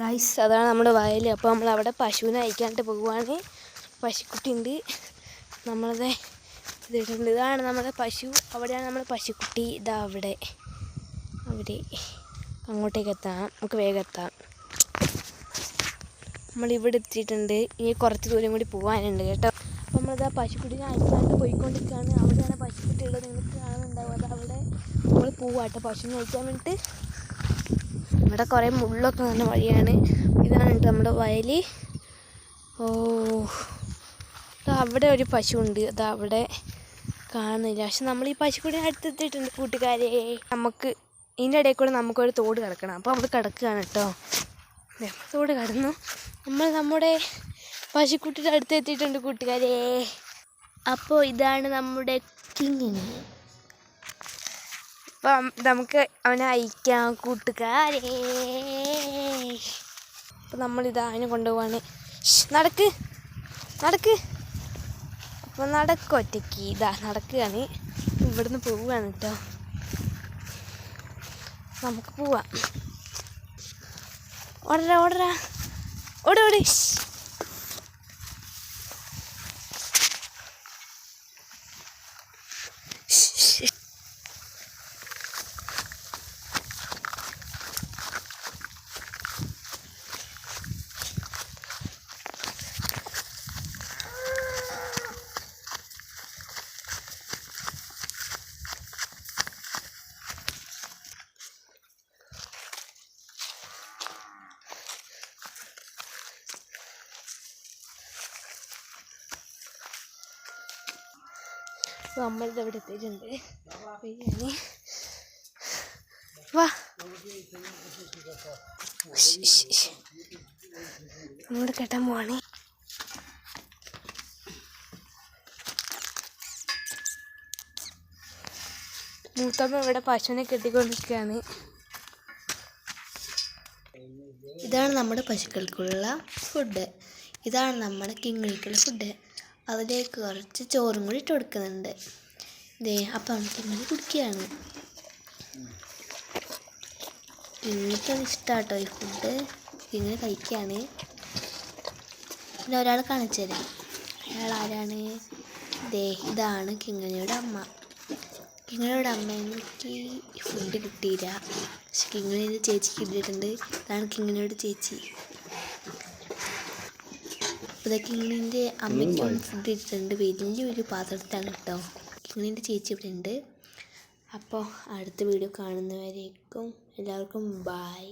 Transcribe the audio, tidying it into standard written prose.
Guys അതാണ് നമ്മുടെ വയൽ. അപ്പോൾ നമ്മളവിടെ പശുവിനെ അയക്കാനായിട്ട് പോകുവാണ്. പശുക്കുട്ടി ഉണ്ട്, നമ്മളത് ഇതിട്ടുണ്ട്. ഇതാണ് നമ്മുടെ പശു, അവിടെയാണ് നമ്മുടെ പശുക്കുട്ടി. ഇതാ അവിടെ അങ്ങോട്ടേക്ക് എത്താം, നമുക്ക് വേഗം എത്താം. നമ്മളിവിടെ എത്തിയിട്ടുണ്ട്. ഇനി കുറച്ച് ദൂരം കൂടി പോകാനുണ്ട് കേട്ടോ. അപ്പോൾ നമ്മളിതാ പശുക്കുട്ടിനെ അയക്കാനായിട്ട് പോയിക്കൊണ്ടിരിക്കുകയാണ്. അവിടെയാണ് പശുക്കുട്ടി ഉള്ളത്, നിങ്ങൾക്ക് കാണുന്നുണ്ടാവും. അത് അവിടെ നമ്മൾ പോവാട്ടോ പശുവിനെ അയക്കാൻ വേണ്ടിയിട്ട്. ഇവിടെ കുറേ മുള്ളൊക്കെ വന്ന വഴിയാണ്. ഇതാണ് കേട്ടോ നമ്മുടെ വയൽ. ഓ, അവിടെ ഒരു പശു ഉണ്ട്, അത് അവിടെ കാണുന്നില്ല. പക്ഷെ നമ്മൾ ഈ പശുക്കുട്ടിനെ അടുത്തെത്തിയിട്ടുണ്ട് കൂട്ടുകാരെ. നമുക്ക് ഇതിൻ്റെ ഇടയിൽ കൂടെ നമുക്കൊരു തോട് കിടക്കണം. അപ്പോൾ അവിടെ കിടക്കുകയാണ് കേട്ടോ. തോട് കടന്നു. നമ്മൾ നമ്മുടെ പശുക്കുട്ടിയുടെ അടുത്ത് എത്തിയിട്ടുണ്ട് കൂട്ടുകാരെ. അപ്പോൾ ഇതാണ് നമ്മുടെ കിങ്ങിണി. അപ്പം നമുക്ക് അവനെ അയക്കാം കൂട്ടുകാരെ. അപ്പം നമ്മളിതാ അവനെ കൊണ്ടുപോവാണ്. നടക്ക്. അപ്പം നടക്കും ഒറ്റയ്ക്ക്. ഇതാ നടക്കുകയാണ്, ഇവിടുന്ന് പോവുകയാണ് കേട്ടോ. നമുക്ക് പോവാം. ഓടരാ ഓടി. നമ്മളിത് അവിടെ എത്തിയിട്ടുണ്ട്. ബിരിയാണി വാ, നമ്മളോട് കെട്ടാൻ പോവാണ്. മൂത്തമ്മ ഇവിടെ പശുവിനെ കെട്ടിക്കൊണ്ടിരിക്കുകയാണ്. ഇതാണ് നമ്മുടെ പശുക്കൾക്കുള്ള ഫുഡ്. ഇതാണ് നമ്മുടെ കിങ്ങിണിക്കുള്ള ഫുഡ്. അതിലേക്ക് കുറച്ച് ചോറും കൂടി ഇട്ട് കൊടുക്കുന്നുണ്ട്. അപ്പം നമുക്ക് ഇങ്ങനെ കുടിക്കുകയാണ്. കിങ്ങിണിക്ക് ഇഷ്ടമാട്ടോ ഈ ഫുഡ്, കിങ്ങിണി കഴിക്കുകയാണ്. പിന്നെ ഒരാൾ കാണിച്ചു തരാം. അയാൾ ആരാണ്? ഇതാണ് കിങ്ങിണിയുടെ അമ്മ. കിങ്ങിണിയുടെ അമ്മ എനിക്ക് ഫുഡ് കിട്ടിയില്ല, പക്ഷെ കിങ്ങിണിയുടെ ചേച്ചിക്ക് കിട്ടിയിട്ടുണ്ട്. ഇതാണ് കിങ്ങിണിയുടെ ചേച്ചി. അപ്പോൾ കിങ്ങിണിൻ്റെ അമ്മയ്ക്കും ഫുഡ് ഇട്ടിട്ടുണ്ട്, വലിയൊരു പാത്രത്തിലാണ് കേട്ടോ. കിങ്ങിണിൻ്റെ ചേച്ചി ഇവിടെ ഉണ്ട്. അപ്പോൾ അടുത്ത വീഡിയോ കാണുന്നവരേക്കും എല്ലാവർക്കും ബായ്.